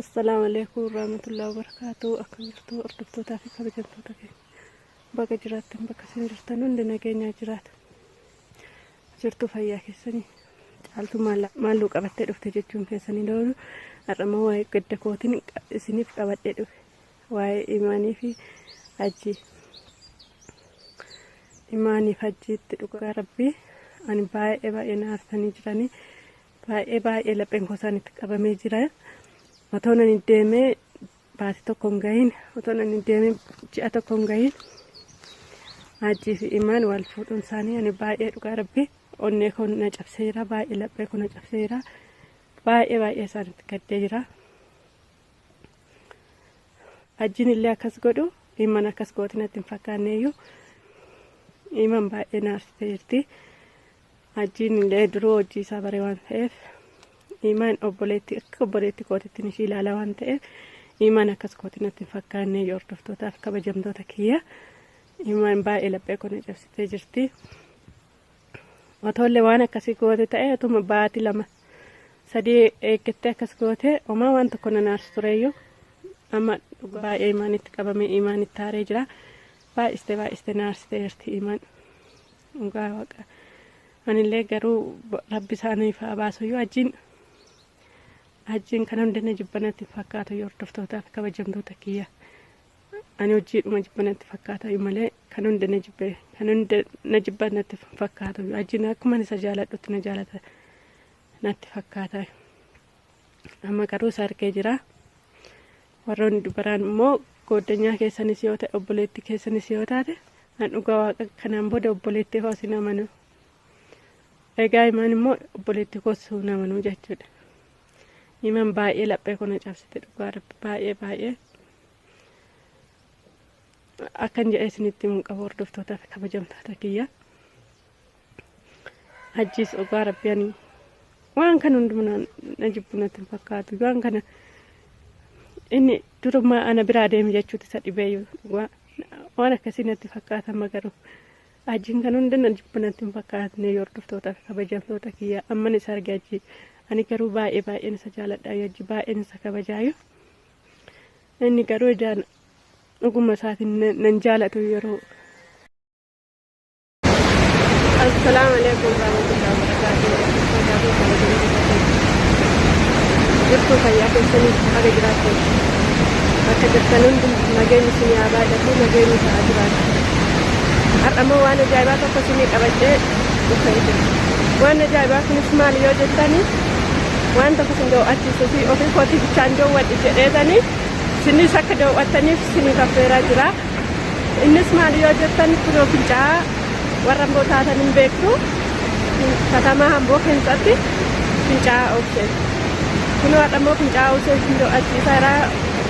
Assalamualaikum warahmatullahi wabarakatuh. Akkam jirtu hordoftoota fi kabajamtoota keenya. Bakka jiraattan bakka isin jirtan hundi nageenya jiraata. Jirtu fayyaa keessanii caaltu maalluu qabattee dhufte jechuun keessanii da'u har'ama waa'ee gadda kootiin isiniif qabadhee dhufe. Waa'ee imaanii fi hajjii. Imaanii fi hajjiitti dhugaa rabbii ani baay'ee naarsanii jiranii baay'ee lapheen kosaanitti qabamee jira. Otoo nan deemee baati tokko hin gahin, otoo nan deemee ji'a tokko hin gahin hajjii fi imaan wal fuudhuun isaanii ani baay'ee dhugaa rabbii onnee koo na cabseera, baay'ee laphee koo na cabseera, baay'ee isaanitti gaddee jira. Hajjiin illee akkas godhu imaan akkas gootiin natti hin fakkaanneeyyuu imaan baay'ee naarsitee jirti. Hajjiin illee duruu hojii isaa bare waan ta'eef imaan obboleetti kootitti ishii ilaala waan ta'eef imaan akkas kootiin natti hin fakkaanne hordoftootaaf kabajamtoota kiyya. Imaan baay'ee laphee koo na cabsitee jirti. Otollee waan akkasii goote ta'e otuma baatii 2-3 eeggattee akkas goote homaa waan tokko na naarsu tureeyyuu amma baay'ee imaanitti qabamee imaanitti haaree jira. Baay'istee naarsitee jirti imaan dhugaa waaqa. Anillee garuu rabbi isaaniif haa baasuyyuu hajjiin kan hundina jibbanatti fakkaatu hordoftootaaf kabajamtoota kiyya. Ani hojiidhuma jibbanatti fakkaata malee kan hundina jibbanatti fakkaatu. Hajjiin akkuma isa jaaladhutti na jaalata natti fakkaata. Amma garuu isa argee jira. Warroonni dubaraan immoo goddanyaa keessanis yoo ta'e obboleetti keessanis yoo taate an dhugaa waaqa kanaan booda obboleetti koo sin amanu. Egaa imaan immoo obboleetti koo sin amanu jechuudha. Imaan baay'ee laphee koo na cabsite dhugaa rabbi baay'ee akkan jedhee isinitti himuun qabu hordoftootaa fi kabajamtoota kiyya. Hajjiis dhugaa rabbi ani waan kana hundumaa na jibbu natti hin fakkaatu. Waan kana inni durumaa ana biraa deeme jechuutti isa dhibeeyyuu dhugaa waan akkasii natti fakkaatama garuu hajjiin kan hundi na jibbu natti hin fakkaatne hordoftootaa fi kabajamtoota kiyya. Amman isa arge hajjii ani garuu baay'een isa jaaladha hajji baay'een isa kabajaayu. Inni garuu ijaan dhuguma isaatiin nan jaalatu yeroo. Assalaamu alaikum warahmatullahi wabarakatuh. Jirtu fayyaa keessanii haga jiraatan akka jirtan hundi nageenyi isinii haa baay'atu nageenyi ta'aa jiraatu. Har'ammoo waan ajaa'ibaa tokko isinii qabadhee dhufee jira. Waan ajaa'ibaa kunis maali yoo jettanii waan tokko isin daawwachiisuu fi ofii kootii bichaan daawwadhi jedheetanii isinis akka daawwattaniif isinii kaffeeraa jira. Innis maali yoo jettan kunoo fincaa'aa warra Amboo taatan hin beektu katamaa Amboo keessatti fincaa'aa oofsee. Kunoo har'ammoo fincaa'aa oofsee isin daawwachiisaa jira.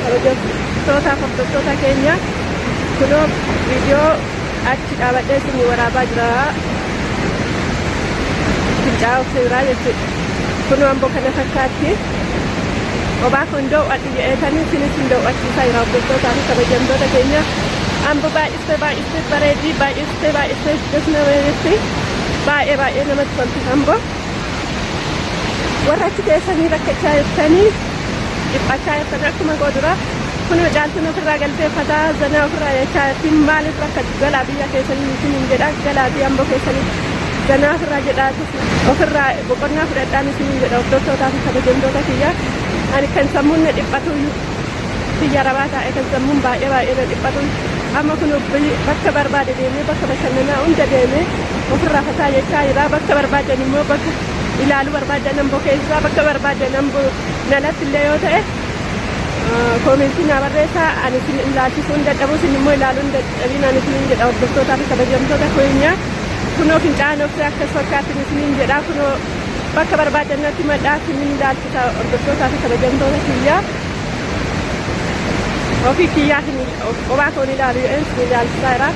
Kabajamtootaaf hordoftoota keenya kunoo viidiyoo achi dhaabadhee isinii waraabaa jira. Fincaa'aa oofsee jira jechuudha. Kunoo Amboo kana fakkaatti. Obaa kun daawwadhu jedheetanii isinis hin daawwachiisaa jira hordoftoota fi kabajamtoota keenya. Amboo baay'istee bareedii baay'istee desnameetti baay'ee namatti tolti Amboo. Warra achi keessanii rakkachaa jirtanii dhiphachaa jirtan akkuma godhura. Kunoo caaltuun ofirraa galteeffataa zanaa ofirraa jechaa jirtiin maaliif rakkatu galaa biyya keessanii isiniin jedha galaa biyya Amboo keessanii zanaa ofirraa jedhaatis ofirraa boqonnaa fudhadhaan isiniin jedha hordoftootaa fi kabajamtoota kiyya. Ani kan sammuun na dhiphatu biyya rabaa taa'e kan sammuun baay'ee na dhiphatu amma kun bakka barbaade deemee bakka bashannanaa hunda deemee ofirraa fataa jechaa jira. Bakka barbaadan immoo bakka ilaaluu barbaadan Amboo keessaa bakka barbaadan Amboo nalatti illee yoo ta'e koomentii naa barreessaa ani isin ilaalchisuu hin dadhabu isin immoo ilaaluu hin dadhabin ani isiniin jedha hordoftootaa fi kabajamtoota keenya. Kunoo fincaa'aan oofsee akkas fakkaattin isiniin jedha kunoo bakka barbaadan natti madhaa isiniin ilaalchisa hordoftootaa fi kabajamtoota kiyya. Ofii kiyyaatiin obaa koon ilaalu yoo isin ilaalchisaa jira.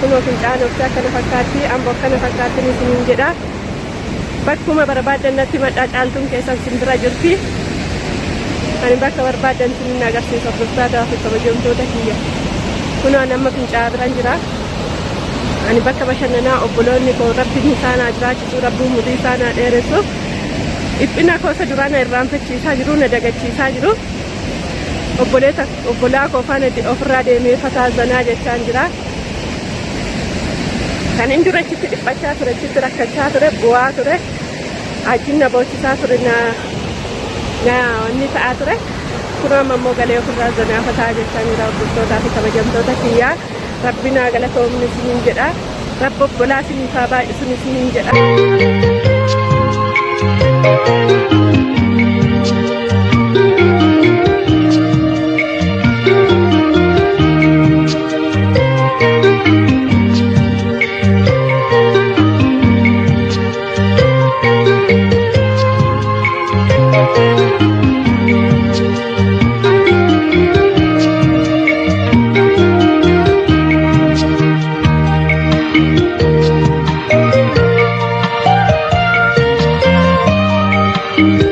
Kunoo fincaa'aan oofsee akkana fakkaatti Amboo akkana fakkaattin isiniin jedha. Bakkuma barbaadan natti madhaa caaltuun keessan isin bira jirti. Ani bakka barbaadan isiniin agarsiisa hordoftootaa fi kabajamtoota kiyya. Kunoo nama fincaa'aa biraan jira. Ani bakka bashannanaa obboloonni koo rabbiin isaanaa jiraachisu rabbiin umurii isaanaa dheeressu dhiphina koosa duraana irraanfachiisaa jiru na dagachiisaa jiru. obbolaa koo faana ofirraa deemee fataazanaa jechaan jira. Kan inni dura achitti dhiphachaa ture, achitti rakkachaa ture, bu'aa ture, achiin na boochisaa ture, inni ta'aa ture. Kun amma immoo galee ofirraa zanaa fataa jechaan jira. Hordoftoota fi kabajamtoota kiyyaa rabbi naa galatoomni isiniin jedha. Rabbi obbolaa isiniif haa baay'isu isiniin jedha. Thank you.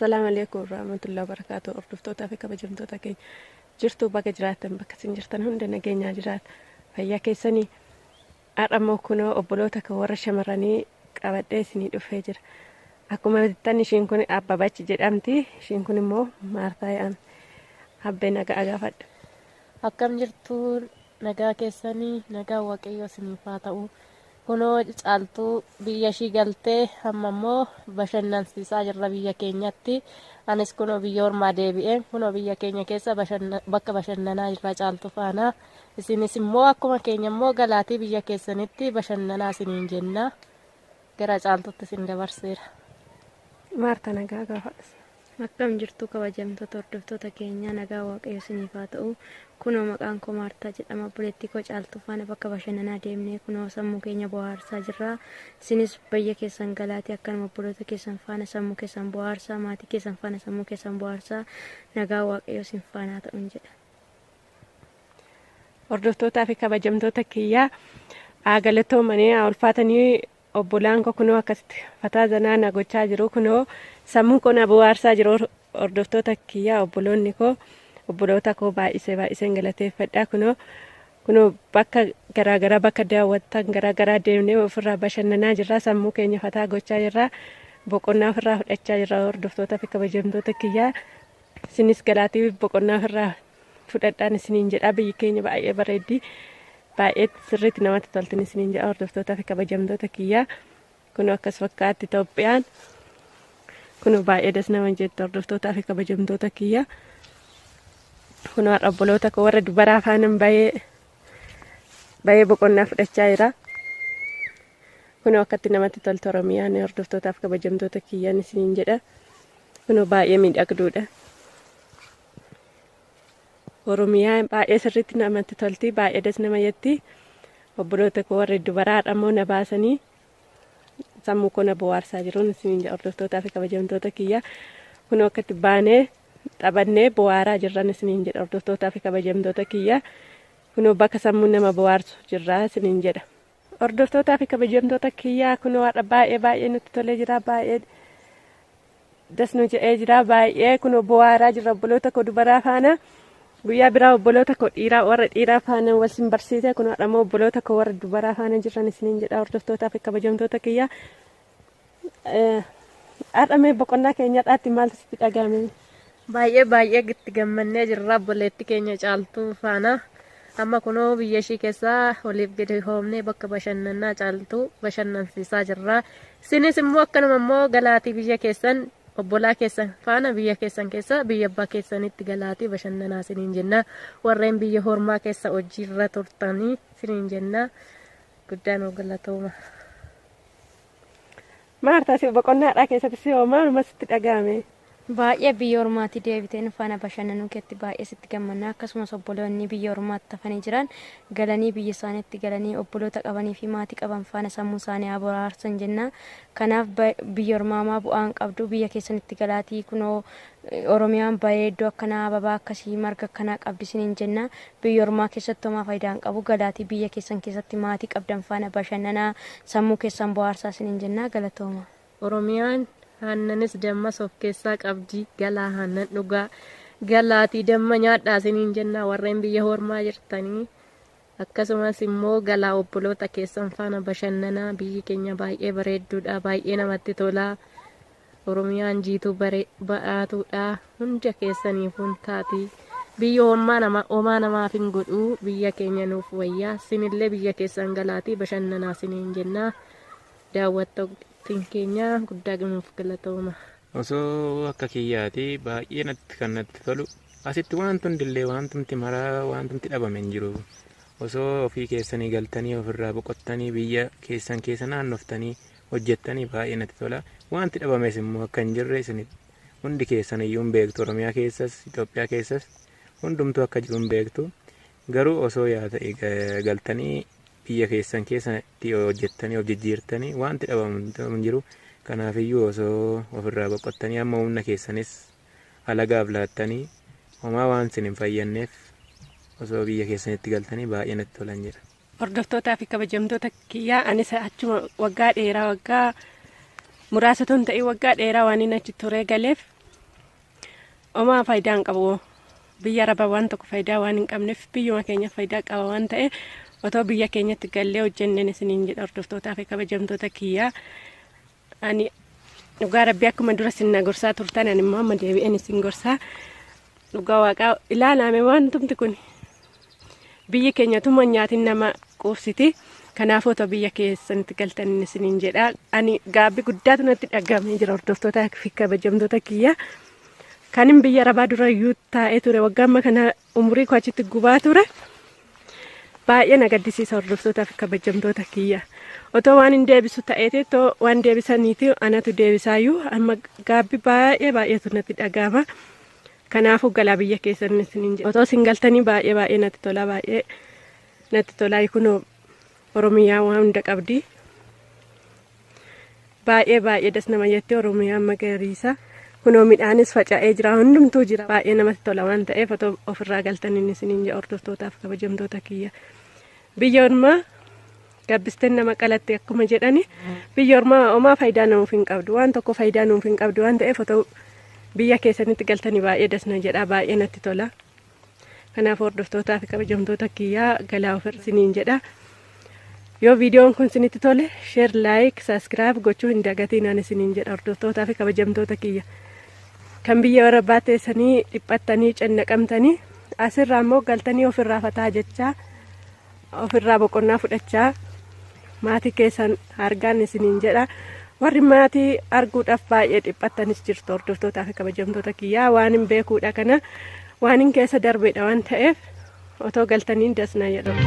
Assalamu alaikum warahmatullahi wabarakatuh. Hordoftoota fi kabajamtoota keenya jirtu bakka jiraattan bakka isin jirtan hunda nageenyaa jiraata. Fayyaa keessanii haadhamoo kunoo obboloota kan warra shamarranii qabadhee isinii dhufee jira. Akkuma beektan ishiin kun Abbabachi jedhamti. Ishiin kun immoo Maartaa jedhamti. Habbee nagaa gaafadha. Akkam jirtu nagaa keessanii nagaa waaqayyoo isiniif haa ta'u. Kunoo caaltuu biyya ishii galtee amma immoo bashannansiisaa jirra biyya keenyatti. Anis kunoo biyya ormaa deebi'een kunoo biyya keenya keessa bakka bashannanaa jirra caaltuu faana. Isinis immoo akkuma keenya immoo galaatii biyya keessanitti bashannanaa isiniin jenna. Gara caaltuutti isin dabarseera. Maartaa nagaa gaafadha. Akkam jirtu kabajamtoota hordoftoota keenya nagaa waaqayyo isiniif haa ta'u. Kunoo maqaan koo Maartaa jedhama. Obboleettii koo caaltuu faana bakka bashannanaa deemnee kunoo sammuu keenya bohaarsaa jirra. Isinis biyya keessan galaatii akkanuma obboloota keessan faana sammuu keessan bohaarsaa, maatii keessan faana sammuu keessan bohaarsaa, nagaa waaqayyo isin faana haa ta'u jedha. Hordoftootaa fi kabajamtoota kiyyaa galatoomanii ulfaatanii obbolaan koo kunoo akkasitti fataa zanaa na gochaa jiru. Kunoo sammuu koo na bohaarsaa jiru. Hordoftoota kiyyaa obboloota koo baay'iseen galateeffadha. Kunoo bakka garaagaraa bakka daawwattan garaagaraa deemnee ofirraa bashannanaa jirra. Sammuu keenya fataa gochaa jirra. Boqonnaa ofirraa fudhachaa jirra. Hordoftoota fi kabajamtoota kiyyaa isinis galaatii boqonnaa ofirraa fudhadhaan isiniin jedha. Biyyi keenya baay'ee bareeddi. Baay'ee sirriitti namatti toltin isiniin jedha. Hordoftoota fi kabajamtoota kiyyaa kunoo akkas fakkaatti Itoophiyaan. Kunoo baay'ee das nama jettu hordoftootaa fi kabajamtoota kiyyaa. Kunoo obboloota koo warra dubaraa faanan baay'ee boqonnaa fudhachaa jira. Kunoo akkatti namatti toltu Oromiyaan hordoftootaa fi kabajamtoota kiyyaan isiniin jedha. Kunoo baay'ee miidhagduudha. Oromiyaan baay'ee sirriitti namatti tolti. Baay'ee das nama jetti. Obboloota koo warra dubaraadha immoo na baasanii sammuu koo na bohaarsaa jiruun isiniin jedha hordoftootaa fi kabajamtoota kiyyaa. Kunoo akkatti baanee taphannee bohaaraa jirran isiniin jedha hordoftootaa fi kabajamtoota kiyyaa. Kunoo bakka sammuu nama bohaarsu jirra isiniin jedha. Hordoftootaa fi kabajamtoota kiyyaa kunoo haadha baay'ee nutti tolee jira. Baay'ee das nu jedhee jira. Baay'ee kunoo bohaaraa jirra obboloota koo dubaraa faana. Guyyaa biraa obboloota koo warra dhiiraa faana wal sin barsiise. Kunoo haadha immoo obboloota koo warra dubaraa faana jirran isiniin jedha hordoftootaa fi kabajamtoota kiyyaa. Haadha mee boqonnaa keenyadhaatti maaltu sitti dhagahame? Baay'ee itti gammannee jirra obboleettii keenya caaltuu faana. Amma kunoo biyya ishii keessaa oliif gadi hoomnee bakka bashannanaa caaltuu bashannansiisaa jirra. Isinis immoo akkanuma immoo galaatii biyya keessan obbolaa keessan faana biyya keessan keessa biyya abbaa keessanitti galaatii bashannanaa isiniin jenna. Warreen biyya hormaa keessa hojiirra turtanii isiniin jenna. Guddaan galatooma. Maartaa si boqonnaadhaa keessatti si maaluma sitti dhagahame? Baay'ee biyya ormaatti deebiteen faana bashannanuu keetti baay'ee sitti gammanna. Akkasumas obboloonni biyya ormaatti hafanii jiran galanii biyya isaaniitti galanii obboloota qabanii fi maatii qaban faana sammuu isaanii haa bohaarsan jenna. Kanaaf biyya ormaa bu'aan qabdu biyya keessanitti galaatii kunoo Oromiyaan bareedduu akkanaa ababaa akkasii marga akkanaa qabdi isiniin jenna. Biyya ormaa keessatti homaa faayidaan qabu. Galaatii biyya keessan keessatti maatii qabdan faana bashannanaa sammuu keessan bohaarsaa isiniin jenna. Galatooma. Oromiyaan aannanis dammas of keessaa qabdi. Galaa aannan dhugaa galaatii damma nyaadhaa isiniin jenna. Warreen biyya hormaa jirtanii akkasumas immoo galaa obboloota keessan faana bashannanaa. Biyyi keenya baay'ee bareedduudha. Baay'ee namatti tola. Oromiyaan jiituu ba'aatuudha. Hunda keessaniif taati. Biyya homaa namaaf hin godhu. Biyya keenya nuuf wayyaa. Isinillee biyya keessan galaatii bashannanaa isiniin jenna. Daawwattoonni keenya guddaa gammoof galatooma. Osoo akka kiyyaati baay'ee kan natti tolu. Asitti wanti hundillee wantumti maraa wantumti dhabame hin jiru. Osoo ofii keessanii galtanii ofirraa boqottanii biyya keessan keessa naannoftanii hojjettanii baay'ee natti tola. Wanti dhabames immoo akka hin jirre isin hundi keessan iyyuu hin beektu. Oromiyaa keessas Itoophiyaa keessas hundumtuu akka jiru hin beektu. Garuu osoo yaada galtanii biyya keessan keessatti hojjettanii of jijjiirtanii wanti dhabamu hin jiru. Kanaafiyyuu osoo ofirraa boqottanii amma humna keessanis alagaaf laattanii homaa waan isin hin fayyadneef osoo biyya keessanitti galtanii baay'ee natti tolan jedha. Hordoftootaa fi kabajamtoota kiyyaa anis achuma waggaa dheeraa waggaa muraasa tun ta'e waggaa dheeraa waan inni achi turee galeef Omaa faayidaa hin qabu. Biyya Arabaa waan tokko faayidaa waan hin qabneef biyyuma keenya faayidaa qaba waan ta'eef otoo biyya keenyatti gallee hojjenneen isiniin jedha hordoftootaa fi kabajamtoota kiyyaa. Ani dhugaa Rabbii akkuma dura sinna gorsaa turtan ani immoo amma deebi'een isin gorsaa. Dhugaa Waaqaa ilaalame waan tumti kun biyyi keenya tuma nyaatiin nama quubsiti. Kanaafuu otoo biyya keessanitti galtan isiniin jedha. Ani gaabbii guddaatu natti dhaga'amee jira hordoftootaa fi kabajamtoota kiyyaa. Kanin biyya Arabaa dura iyyuu taa'ee ture waggaa amma kana umurii koo achitti gubaa ture. Baay'ee na gaddisiisa hordoftootaa fi kabajamtoota kiyyaa. Otoo waan hin deebisu ta'eeti otoo waan deebisaniiti anatu deebisaayyuu amma gaabbii baay'eetu natti dhaga'ama. Kanaafuu galaa biyya keessanii isiniin jedha. Otoo isin galtanii baay'ee natti tola baay'ee natti tolaa kunoo Oromiyaa waan hunda qabdi. Baay'ee das nama jettee Oromiyaan magariisa. Kunoo midhaanis faca'ee jira hundumtuu jira. Baay'ee namatti tola waan ta'eef otoo ofirraa galtanii isiniin jedha hordoftootaaf kabajamtoota kiyya. Biyya ormaa gabbisteen nama qalatti akkuma jedhani biyya ormaa homaa faayidaa nuuf hin qabdu waan tokko faayidaa nuuf hin qabdu waan ta'eef otoo biyya keessanitti galtanii baay'ee dasna jedha baay'ee natti tola. Kanaaf hordoftootaa fi kabajamtoota kiyyaa galaa ofirra isiniin jedha. Yoo viidiyoon kun isinitti tole share like subscribe gochuu hin dagatinaa isiniin jedha hordoftootaa fi kabajamtoota kiyya. Kan biyya Arabaa teessanii dhiphattanii cannaqamtanii asirraa immoo galtanii ofirraa fataa jechaa ofirraa boqonnaa fudhachaa maatii keessan argaan isiniin jedha. Warri maatii arguudhaaf baay'ee dhiphattanis jirtu hordoftootaa fi kabajamtoota kiyyaa waan hin beekuudha kana waan hin keessa darbeedha waan ta'eef otoo galtanii dasna jedhu.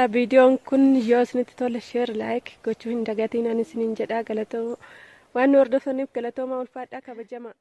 Viidiyoon kun yoo isinitti tole sheer laayik gochuu hin dagatiin ani isiniin jedhaa galatoo waan nu hordofaniif galatooma ulfaadhaa kabajamaa.